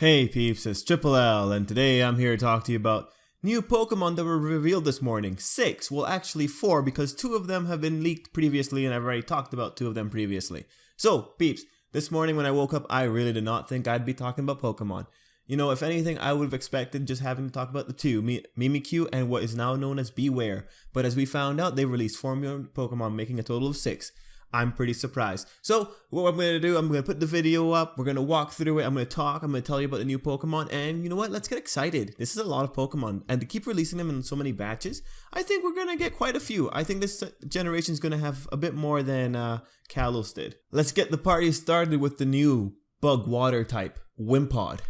Hey peeps, it's Tripl-L, and today I'm here to talk to you about new Pokemon that were revealed this morning. 6, well actually 4, because 2 of them have been leaked previously and I've already talked about 2 of them previously. So, peeps, this morning when I woke up, I really did not think I'd be talking about Pokemon. You know, if anything, I would have expected just having to talk about the 2, Mimikyu and what is now known as Beware. But as we found out, they released 4 new Pokemon, making a total of 6. I'm pretty surprised. So, what I'm going to do, I'm going to put the video up, we're going to walk through it, I'm going to talk, I'm going to tell you about the new Pokemon, and you know what, let's get excited. This is a lot of Pokemon, and to keep releasing them in so many batches, I think we're going to get quite a few. I think this generation is going to have a bit more than Kalos did. Let's get the party started with the new Bug Water type, Wimpod.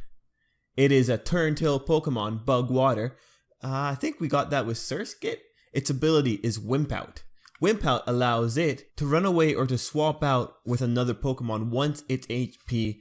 It is a turn-tail Pokemon, Bug Water. I think we got that with Surskit. Its ability is Wimp Out. Wimp Out allows it to run away or to swap out with another Pokemon once its HP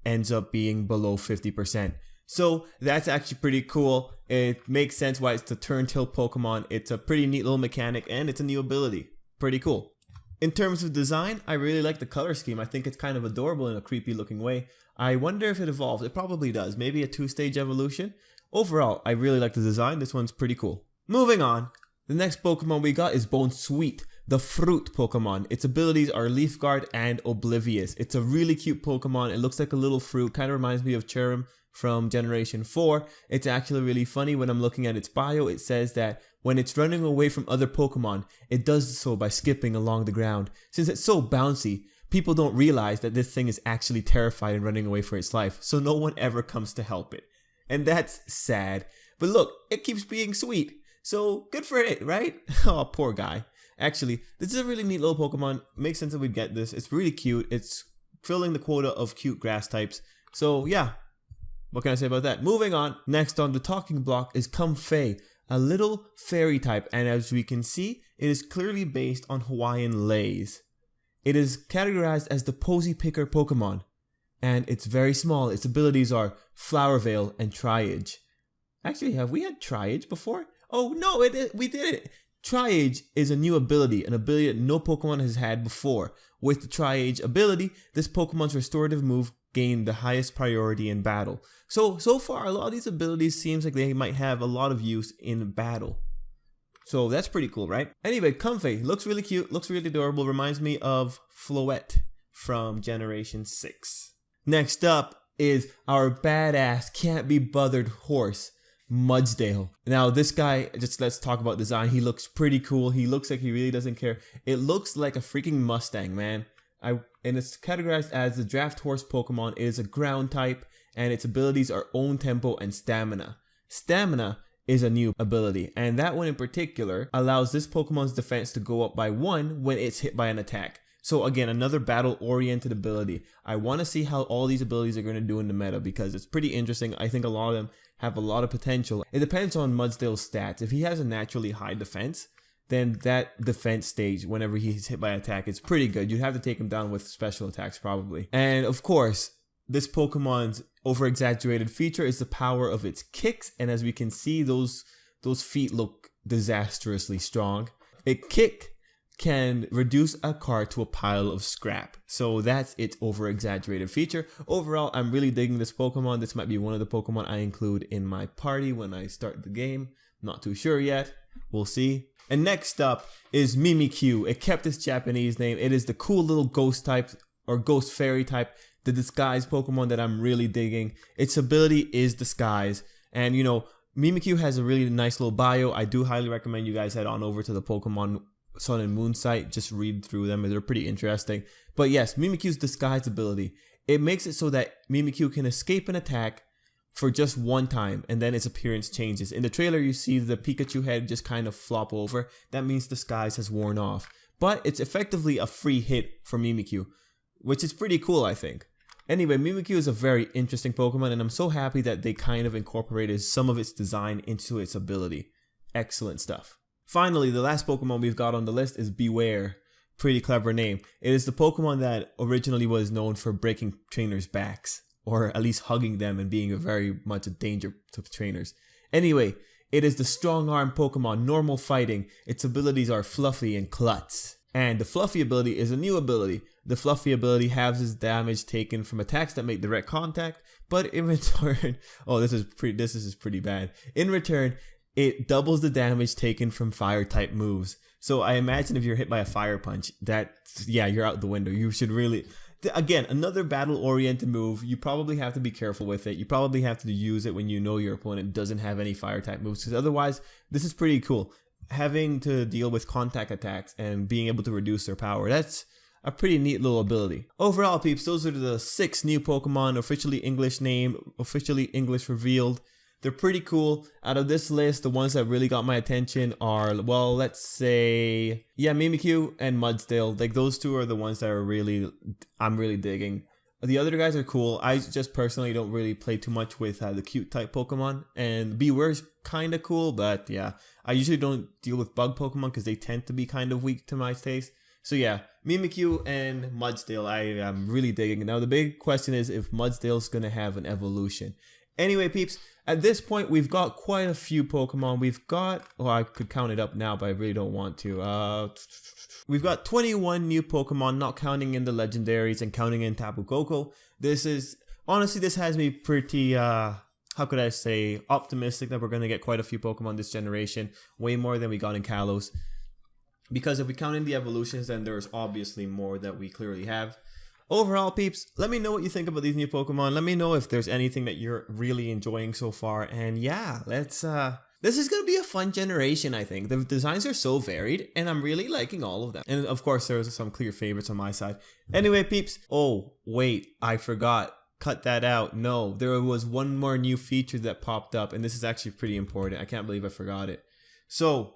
ends up being below 50%. So that's actually pretty cool. It makes sense why it's the turn-tail Pokemon. It's a pretty neat little mechanic and it's a new ability. Pretty cool. In terms of design, I really like the color scheme. I think it's kind of adorable in a creepy looking way. I wonder if it evolves. It probably does. Maybe a 2-stage evolution. Overall, I really like the design. This one's pretty cool. Moving on. The next Pokemon we got is Bounsweet, the fruit Pokemon. Its abilities are Leaf Guard and Oblivious. It's a really cute Pokemon. It looks like a little fruit. Kind of reminds me of Cherrim from Generation 4. It's actually really funny when I'm looking at its bio. It says that when it's running away from other Pokemon, it does so by skipping along the ground. Since it's so bouncy, people don't realize that this thing is actually terrified and running away for its life. So no one ever comes to help it. And that's sad. But look, it keeps being sweet. So good for it, right? Oh, poor guy. Actually, this is a really neat little Pokemon. Makes sense that we'd get this. It's really cute. It's filling the quota of cute grass types. So yeah, what can I say about that? Moving on. Next on the talking block is Comfey, a little fairy type. And as we can see, it is clearly based on Hawaiian leis. It is categorized as the Posy Picker Pokemon. And it's very small. Its abilities are Flower Veil and Triage. Actually, have we had Triage before? Oh no, we did it! Triage is a new ability, an ability that no Pokemon has had before. With the Triage ability, this Pokemon's restorative move gained the highest priority in battle. So far, a lot of these abilities seems like they might have a lot of use in battle. So that's pretty cool, right? Anyway, Comfey looks really cute, looks really adorable, reminds me of Floette from Generation 6. Next up is our badass, can't be bothered horse, Mudsdale. Now this guy, just let's talk about design. He looks pretty cool. He looks like he really doesn't care. It looks like a freaking Mustang, man. And it's categorized as the draft horse Pokemon. It is a ground type and its abilities are Own Tempo and Stamina. Stamina is a new ability and that one in particular allows this Pokemon's defense to go up by 1 when it's hit by an attack. So again, another battle-oriented ability. I want to see how all these abilities are going to do in the meta because it's pretty interesting. I think a lot of them have a lot of potential. It depends on Mudsdale's stats. If he has a naturally high defense, then that defense stage, whenever he's hit by an attack, it's pretty good. You'd have to take him down with special attacks probably. And of course, this Pokemon's over-exaggerated feature is the power of its kicks. And as we can see, those feet look disastrously strong. It can reduce a car to a pile of scrap. So that's its over-exaggerated feature. Overall, I'm really digging this Pokemon. This might be one of the Pokemon I include in my party when I start the game. Not too sure yet. We'll see. And next up is Mimikyu. It kept its Japanese name. It is the cool little ghost type or ghost fairy type, the disguise Pokemon that I'm really digging. Its ability is Disguise. And you know, Mimikyu has a really nice little bio. I do highly recommend you guys head on over to the Pokemon Sun and Moon site, just read through them. They're pretty interesting. But yes, Mimikyu's disguise ability, it makes it so that Mimikyu can escape an attack for just one time and then its appearance changes. In the trailer you see the Pikachu head just kind of flop over. That means disguise has worn off. But it's effectively a free hit for Mimikyu, which is pretty cool, I think. Anyway, Mimikyu is a very interesting Pokemon and I'm so happy that they kind of incorporated some of its design into its ability. Excellent stuff. Finally, the last Pokemon we've got on the list is Beware. Pretty clever name. It is the Pokemon that originally was known for breaking trainers' backs, or at least hugging them and being very much a danger to trainers. Anyway, it is the strong arm Pokemon, normal fighting. Its abilities are Fluffy and Klutz. And the Fluffy ability is a new ability. The Fluffy ability halves damage taken from attacks that make direct contact, but in return, oh, this is pretty bad. In return, it doubles the damage taken from fire type moves. So I imagine if you're hit by a fire punch, you're out the window. You should really, again, another battle oriented move. You probably have to be careful with it. You probably have to use it when you know your opponent doesn't have any fire type moves, because otherwise, this is pretty cool. Having to deal with contact attacks and being able to reduce their power, that's a pretty neat little ability. Overall, peeps, those are the 6 new Pokemon, officially English named, officially English revealed. They're pretty cool. Out of this list, the ones that really got my attention are, well, let's say, Mimikyu and Mudsdale. Like, those 2 are the ones that I'm really digging. The other guys are cool. I just personally don't really play too much with the cute type Pokemon. And Bewear's kind of cool, but yeah. I usually don't deal with bug Pokemon because they tend to be kind of weak to my taste. So yeah, Mimikyu and Mudsdale, I am really digging. Now the big question is if Mudsdale's going to have an evolution. Anyway, peeps, at this point, we've got quite a few Pokemon. We've got, I could count it up now, but I really don't want to. We've got 21 new Pokemon, not counting in the legendaries and counting in Tapu Koko. This has me pretty, how could I say, optimistic that we're going to get quite a few Pokemon this generation. Way more than we got in Kalos. Because if we count in the evolutions, then there's obviously more that we clearly have. Overall, peeps, let me know what you think about these new Pokemon. Let me know if there's anything that you're really enjoying so far. And yeah, this is going to be a fun generation, I think. The designs are so varied, and I'm really liking all of them. And of course, there's some clear favorites on my side. Anyway, peeps. Oh, wait, I forgot. Cut that out. No, there was one more new feature that popped up, and this is actually pretty important. I can't believe I forgot it. So,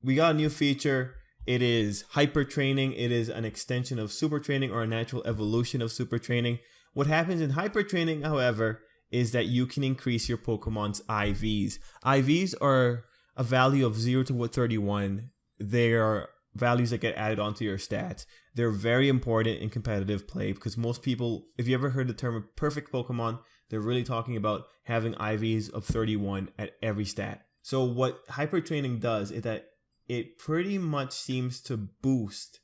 we got a new feature. It is hyper training. It is an extension of super training or a natural evolution of super training. What happens in hyper training, however, is that you can increase your Pokemon's IVs. IVs are a value of 0 to 31. They are values that get added onto your stats. They're very important in competitive play because most people, if you ever heard the term perfect Pokemon, they're really talking about having IVs of 31 at every stat. So what hyper training does is that it pretty much seems to boost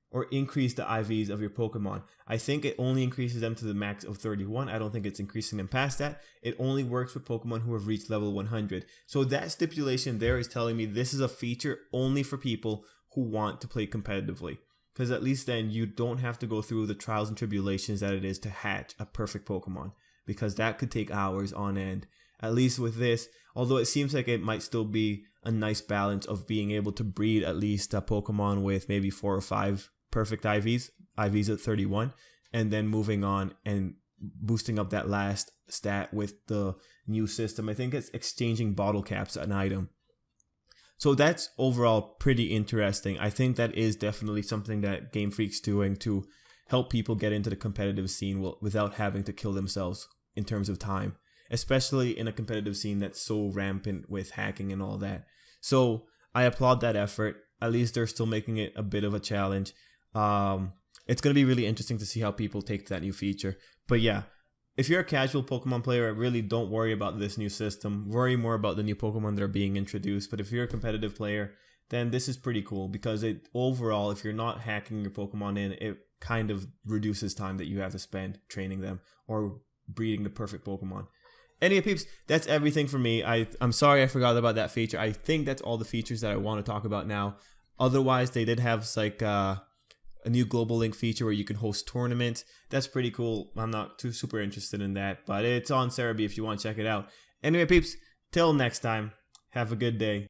or increase the IVs of your Pokemon. I think it only increases them to the max of 31. I don't think it's increasing them past that. It only works with Pokemon who have reached level 100. So that stipulation there is telling me this is a feature only for people who want to play competitively. Because at least then you don't have to go through the trials and tribulations that it is to hatch a perfect Pokemon. Because that could take hours on end. At least with this, although it seems like it might still be a nice balance of being able to breed at least a Pokemon with maybe 4 or 5 perfect IVs at 31, and then moving on and boosting up that last stat with the new system. I think it's exchanging bottle caps an item. So that's overall pretty interesting. I think that is definitely something that Game Freak's doing to help people get into the competitive scene without having to kill themselves in terms of time. Especially in a competitive scene that's so rampant with hacking and all that. So I applaud that effort. At least they're still making it a bit of a challenge. It's going to be really interesting to see how people take to that new feature. But yeah, if you're a casual Pokemon player, really don't worry about this new system. Worry more about the new Pokemon that are being introduced. But if you're a competitive player, then this is pretty cool. Because overall, if you're not hacking your Pokemon in, it kind of reduces time that you have to spend training them or breeding the perfect Pokemon. Anyway, peeps, that's everything for me. I'm sorry I forgot about that feature. I think that's all the features that I want to talk about now. Otherwise, they did have like a new Global Link feature where you can host tournaments. That's pretty cool. I'm not too super interested in that, but it's on Cerebi if you want to check it out. Anyway, peeps, till next time, have a good day.